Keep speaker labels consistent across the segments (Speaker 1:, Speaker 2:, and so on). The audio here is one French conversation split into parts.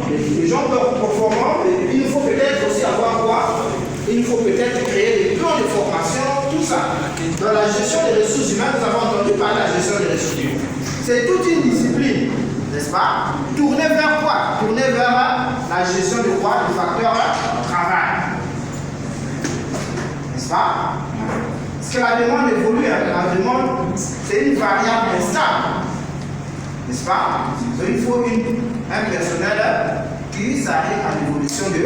Speaker 1: les gens performants, il nous faut peut-être aussi avoir quoi? Il nous faut peut-être créer des plans de formation, tout ça. Dans la gestion des ressources humaines, nous avons entendu parler de la gestion des ressources humaines. C'est toute une discipline, n'est-ce pas? Tourner vers quoi? Tourner vers la gestion de quoi? Du facteur travail. N'est-ce pas? Parce que la demande évolue, la demande, c'est une variable instable. N'est-ce pas? Donc il faut un personnel qui s'arrête à l'évolution de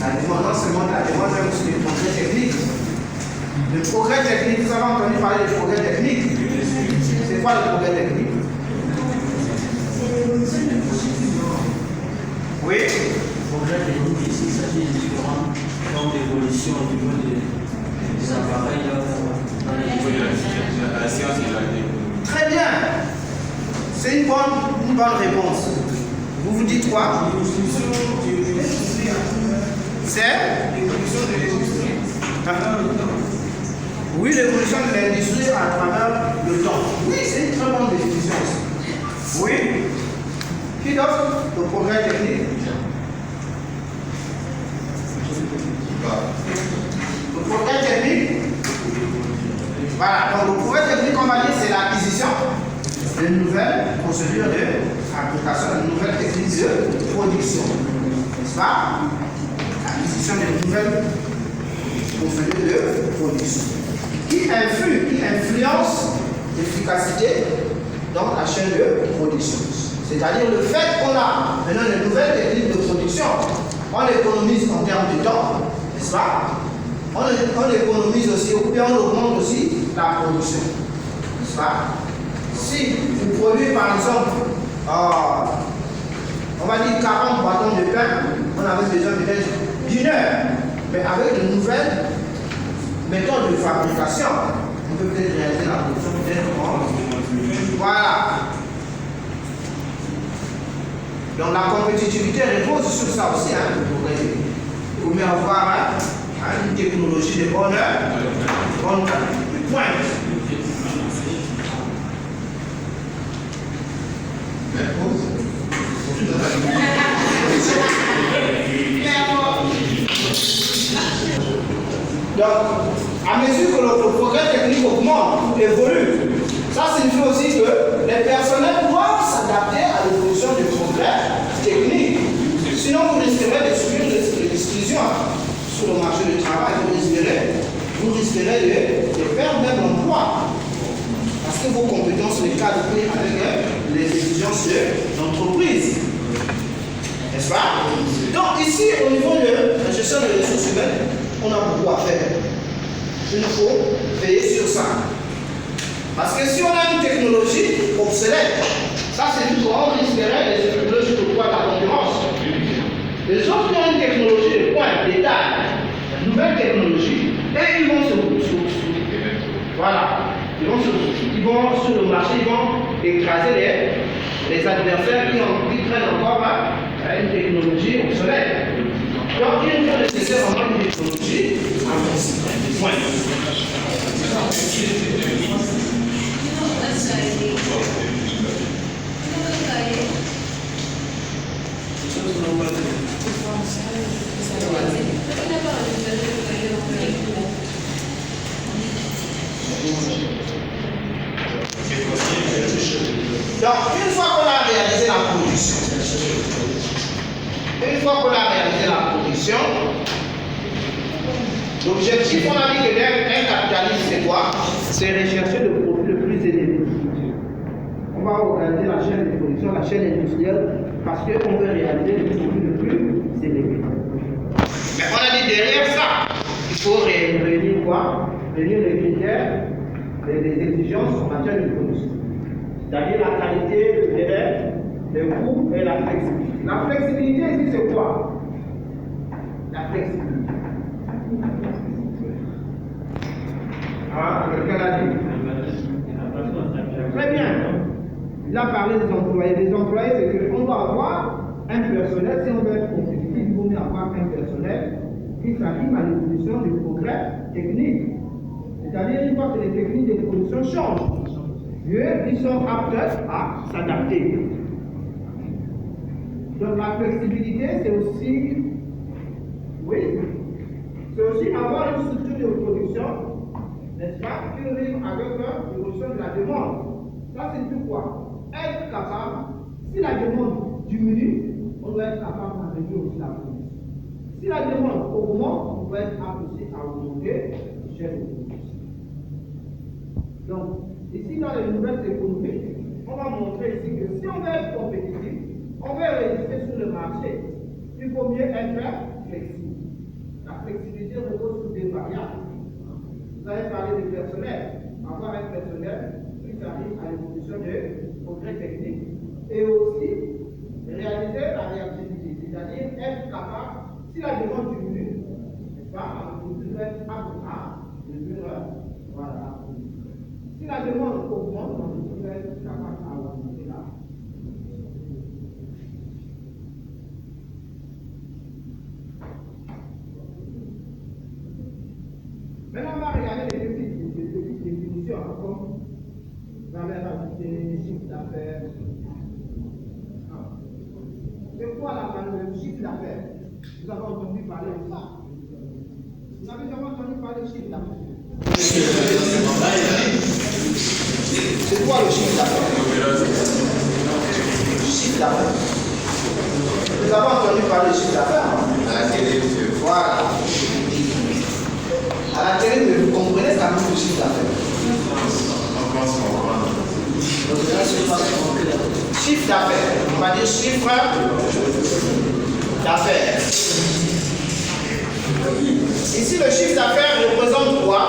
Speaker 1: la demande, non seulement de la demande, mais aussi du progrès technique. Le progrès technique, vous avez entendu parler du progrès technique? C'est quoi le progrès technique? Oui.
Speaker 2: Le progrès technique ici, il s'agit de différentes formes d'évolution au niveau des appareils dans
Speaker 3: la science et la technologie.
Speaker 1: Très bien. C'est une bonne réponse. Vous vous dites quoi? C'est l'évolution de l'industrie. Oui, l'évolution de l'industrie à travers le temps. Oui, c'est une très bonne définition. Oui. Qui d'autre? Le progrès technique. Le progrès technique. Voilà, donc le progrès technique, on va dire, c'est l'acquisition de nouvelles procédures de fabrication, de nouvelles techniques de production. N'est-ce pas? L'acquisition de nouvelles procédures de production. Qui influence l'efficacité dans la chaîne de production. C'est-à-dire le fait qu'on a maintenant de nouvelles techniques de production, on économise en termes de temps, n'est-ce pas? On économise aussi, et on augmente aussi la production, n'est-ce pas? Si vous produisez par exemple, on va dire 40 bâtons de pain, on avait besoin peut-être d'une heure, mais avec de nouvelles méthodes de fabrication, on peut peut-être réaliser la production peut-être en... Voilà. Donc la compétitivité repose sur ça aussi, hein, il faut mieux avoir une technologie de bonne pointe. Donc, à mesure que le progrès technique augmente, évolue, ça signifie aussi que les personnels doivent s'adapter à l'évolution du progrès technique. Sinon, vous risquerez de subir des exclusions sur le marché du travail, vous risquerez de perdre même l'emploi. Parce que vos compétences ne cadrent plus avec les exigences de l'entreprise. N'est-ce pas? Donc ici, au niveau de la gestion des ressources humaines, on a beaucoup à faire. Il faut veiller sur ça. Parce que si on a une technologie obsolète, ça c'est tout on risquerait les technologies de poids de la concurrence. Les autres qui ont une technologie de pointe, d'état, une nouvelle technologie, et ils vont voilà. Ils vont sur le marché, ils vont écraser les adversaires qui traînent encore une technologie obsolète. Donc il faut nécessairement une technologie avancée. Point. Donc, une fois qu'on a réalisé la production, l'objectif, on a dit que un capitaliste, c'est quoi? C'est rechercher le profit le plus élevé. On va organiser la chaîne de production, la chaîne industrielle, parce qu'on veut réaliser le profit le plus élevé. Mais on a dit derrière ça, il faut réunir quoi? Réunir les critères, les exigences en matière de production. C'est-à-dire la qualité, le délai, le coût et la flexibilité. La flexibilité ici, c'est quoi? La flexibilité. Quelqu'un l'a dit? Très bien. Il a parlé des employés. Les employés, c'est qu'on doit avoir un personnel, si on veut être compétitif, il faut mieux avoir un personnel qui s'anime à l'évolution du progrès technique. C'est-à-dire, une fois que les techniques de production changent, ils sont aptes à s'adapter. Donc la flexibilité, c'est aussi, oui, c'est aussi avoir une structure de production, n'est-ce pas, qui rime avec l'évolution de la demande. Ça signifie quoi? Être capable, si la demande diminue, on doit être capable de réduire aussi la production. Si la demande augmente, on doit être apprécié à augmenter l'échelle de production. Donc, ici dans les nouvelles économies, on va montrer ici que si on veut être compétitif, on veut résister sur le marché, il faut mieux être flexible. La flexibilité repose sur des variables. Vous avez parlé du personnel. Avoir un personnel qui s'arrive à l'évolution de progrès techniques et aussi réaliser la réactivité, c'est-à-dire être capable, si la demande diminue, n'est-ce pas, on peut être apte à réduire, voilà. Si la demande augmente, on peut être capable à augmenter la. Maintenant, on va regarder les petites définitions, comme valeur ajoutée, chiffre d'affaires. C'est quoi la valeur du chiffre d'affaires? Vous avez entendu parler de ça? Vous avez jamais entendu parler de chiffre d'affaires? C'est quoi le chiffre d'affaires? Chiffre d'affaires. Vous avez entendu parler de chiffre d'affaires?
Speaker 3: À la télé, monsieur.
Speaker 1: Voilà. À la télé, mais vous comprenez quand même le chiffre d'affaires.
Speaker 3: On pense comprendre.
Speaker 1: Chiffre d'affaires. On va dire chiffre d'affaires. Ici, le chiffre d'affaires représente quoi?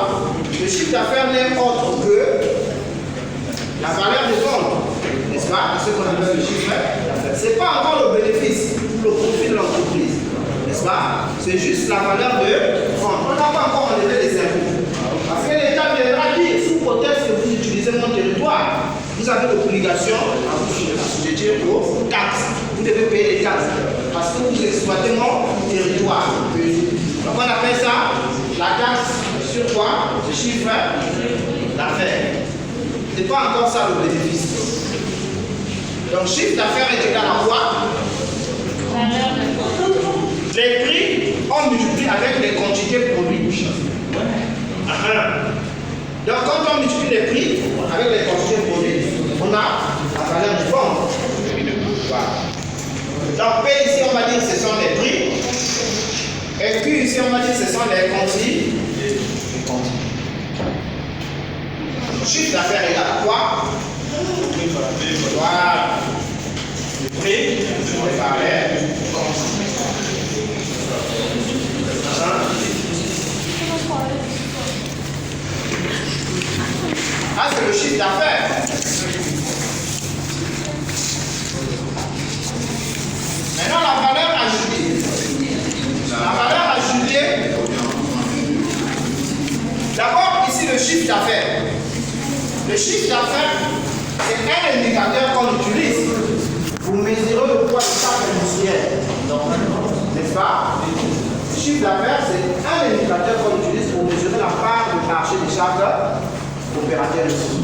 Speaker 1: Le chiffre d'affaires n'est autre que la valeur des ventes, n'est-ce pas? Ce qu'on appelle le chiffre d'affaires. Ce n'est pas encore le bénéfice ou le profit de l'entreprise, n'est-ce pas? C'est juste la valeur de vente. On n'a pas encore enlevé les impôts. Parce que l'État viendra dire, sous prétexte que vous utilisez mon territoire, vous avez l'obligation à vous sujeter aux taxes. Vous devez payer les taxes parce que vous exploitez mon territoire. Donc on appelle ça la taxe sur quoi? Le chiffre d'affaires. Ce n'est pas encore ça le bénéfice. Donc chiffre d'affaires est égal à quoi? Les prix, on multiplie avec les quantités produites. Donc quand on multiplie les prix avec les quantités produites, on a la valeur du vente. Voilà. Donc P ici on va dire ce sont les prix. Et Q ici on va dire ce sont les quantités. Chiffre d'affaires égale à quoi? Voilà. Le prix par les quantités. Ah, c'est le chiffre d'affaires. Maintenant, la valeur ajoutée. La valeur ajoutée. D'abord, ici, le chiffre d'affaires. Le chiffre d'affaires, c'est un indicateur qu'on utilise pour mesurer le poids de chaque industriel. N'est-ce pas? Le chiffre d'affaires, c'est un indicateur qu'on utilise pour mesurer la part du marché de chaque opérateur ici.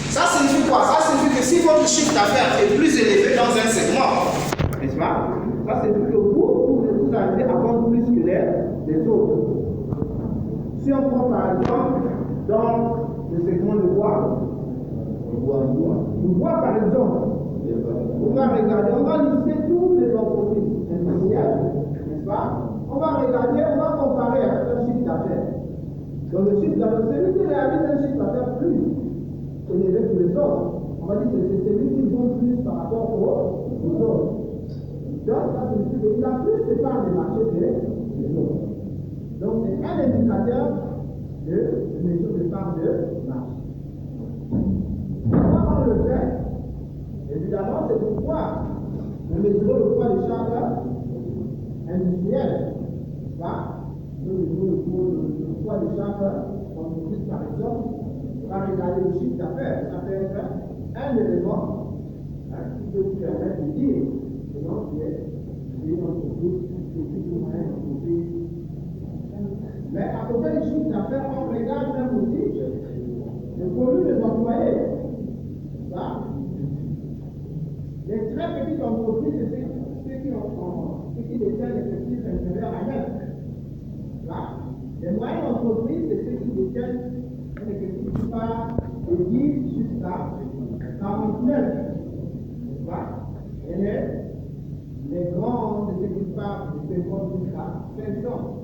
Speaker 1: Ça signifie quoi? Ça signifie que si votre chiffre d'affaires est plus élevé dans un segment, n'est-ce pas? Ça signifie que vous arrivez à vendre plus que les autres. Si on prend par exemple dans le segment de bois, par exemple, on va regarder, on va lister toutes les entreprises industrielles, n'est-ce pas? On va regarder, on va comparer avec un chiffre d'affaires. Donc le chiffre d'affaires, celui qui réalise un chiffre d'affaires plus élevé que les autres, on va dire que c'est celui qui vend plus par rapport aux autres. Donc ça signifie qu'il a plus de parts de marché que les autres. Donc c'est un indicateur de mesure de part de marché. Comment on le fait? Évidemment, c'est pour pouvoir mesurer le poids de chaque industriel. Le poids de chaque entreprise, par exemple, on va regarder le chiffre d'affaires. Ça peut être un élément qui peut vous permettre de dire que c'est une entreprise, c'est une moyenne entreprise. Mais à côté du chiffre d'affaires, on regarde même aussi le volume des employés. Les très petites entreprises d'entreprise, c'est ceux qui détiennent l'effectif inférieur à 9. Là, les moyennes entreprises, c'est ceux qui détiennent un effectif supérieur de 10 jusqu'à 49. Et les grands effectifs par de 50 jusqu'à 500.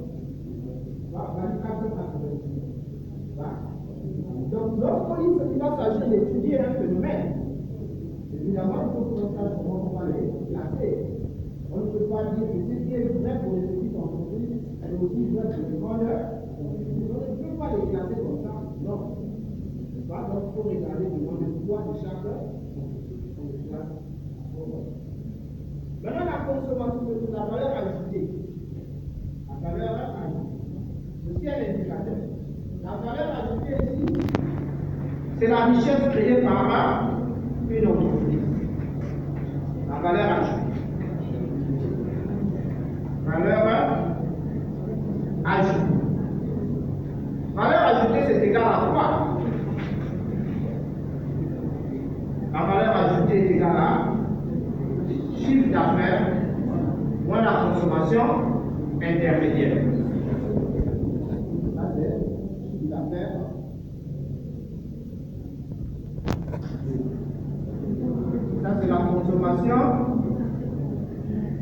Speaker 1: Donc, lorsqu'il va s'agir d'étudier un phénomène, évidemment, il faut qu'on sache comment on va les classer. On ne peut pas dire que ce qui est vrai pour les petites entreprises est aussi vrai pour les grandes. On ne peut pas les classer comme ça. Non. Donc, il faut regarder le poids de chaque classe. Maintenant, la consommation de la valeur ajoutée. La valeur ajoutée. Ceci est l'indicateur. La valeur ajoutée ici, c'est la richesse créée par une entreprise. La valeur ajoutée. Valeur ajoutée. Valeur ajoutée, c'est égal à quoi? La valeur ajoutée est égale à chiffre d'affaires moins la consommation intermédiaire. Ça, c'est chiffre d'affaires. Ça, c'est la consommation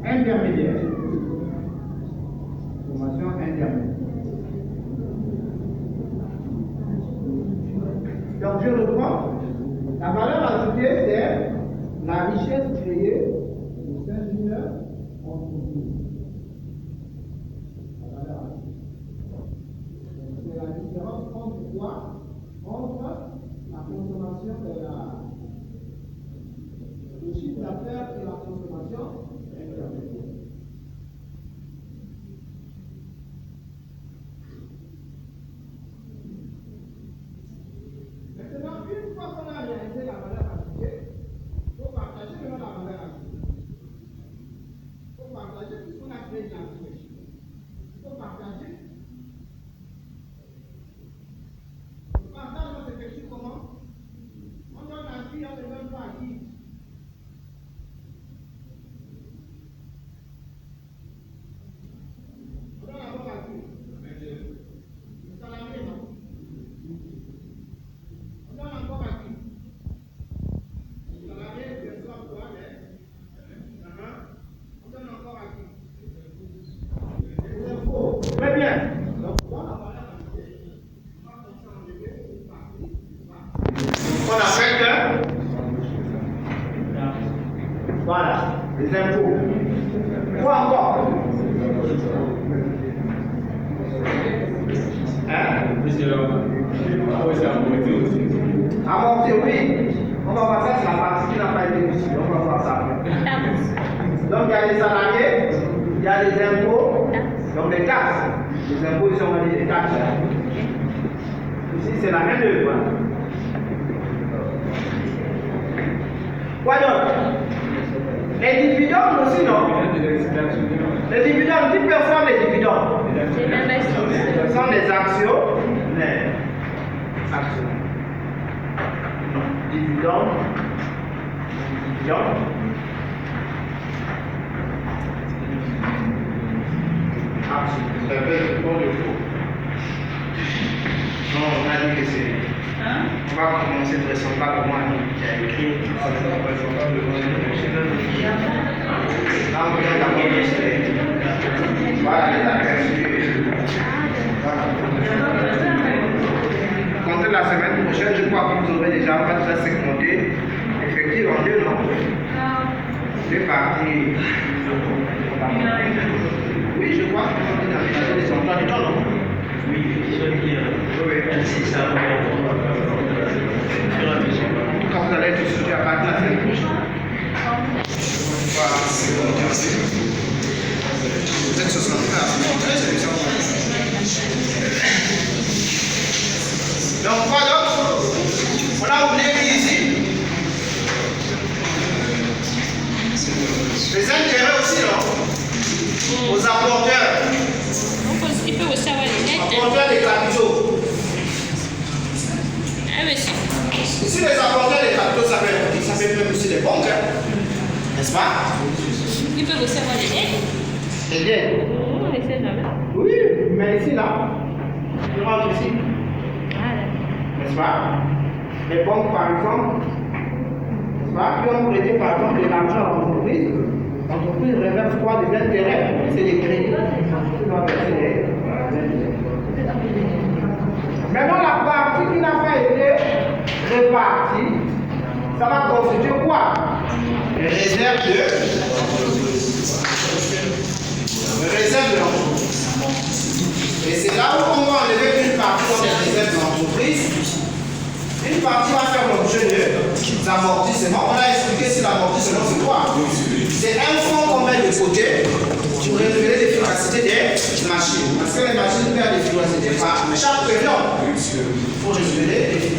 Speaker 1: intermédiaire. Consommation intermédiaire. Donc, je reprends. La valeur ajoutée, c'est la richesse créée au sein d'une entreprise. La valeur ajoutée. C'est la différence entre quoi? Entre la consommation de le chiffre d'affaires et la consommation intermédiaire. Maintenant, une fois qu'on a réalisé la valeur ajoutée, il faut partager maintenant la valeur ajoutée. Il faut partager tout ce qu'on a créé dans la richesse. Il faut partager. Le partage s'effectue comment? On donne à qui, on ne donne pas à qui. On donne d'abord à qui? Le salarié, non? On donne encore à qui? Le salarié, bien sûr, quoi, mais on donne encore à qui? Les impôts. Très bien. Donc, dans la valeur ajoutée, on va enlever une partie. On appelle que voilà, les impôts. Quoi encore? Hein? Amorti, oui. On va voir ça, c'est la partie qui n'a pas été aussi. On va voir ça après. Donc il y a les salariés, il y a les impôts, donc les taxes. Les impôts, ils sont des taxes. Ici, c'est la même œuvre. Quoi d'autre? Les dividendes aussi, non? Les dividendes, qui perçoivent les dividendes? Ce sont des actions. Les actions. Dividendes. Dividendes. Actions.
Speaker 3: Ça fait le fond de faux.
Speaker 1: Non, on a dit que c'est. On va commencer de ressembler comme moi qui a écrit. Là, on vient d'abord lister. Voilà les aperçus. Voilà. Comptez la semaine prochaine, je crois que vous aurez déjà fait segmenté. Effectivement, en 2 noms. 2 parties. Oui, je crois que vous avez des emplois du temps, non?
Speaker 2: Oui,
Speaker 1: c'est ça. En tout cas, vous allez être sujet à partir de la semaine prochaine. Vous êtes 63, c'est ça. Donc, quoi d'autre? On a oublié ici. Les intérêts aussi, non? Aux apporteurs.
Speaker 4: Il peut aussi avoir les lettres.
Speaker 1: Apporteurs des capitaux.
Speaker 4: Ah, monsieur.
Speaker 1: Ici, les apporteurs des capitaux, ça fait même aussi les banques. Hein? N'est-ce pas?
Speaker 4: Ils peuvent aussi avoir les aides.
Speaker 1: C'est bien.
Speaker 4: On ne sait jamais.
Speaker 1: Oui, mais ici, là, je rentre ici.
Speaker 4: Ah, d'accord.
Speaker 1: N'est-ce pas? Les banques, par exemple, n'est-ce pas? Qui ont prêté, par exemple, de l'argent à l'entreprise. L'entreprise reverse quoi? Des intérêts. C'est des crédits. Ils doivent verser des intérêts. Maintenant, la partie qui n'a pas été répartie, ça va constituer quoi? Les réserves de l'entreprise. Et c'est là où on va enlever une partie dans les réserves de l'entreprise. Une partie va faire l'objet de l'amortissement. On a expliqué si l'amortissement c'est quoi? C'est un fonds qu'on met de côté pour révéler l'efficacité des machines. Parce que les machines perdent l'efficacité par chaque période. Il faut révéler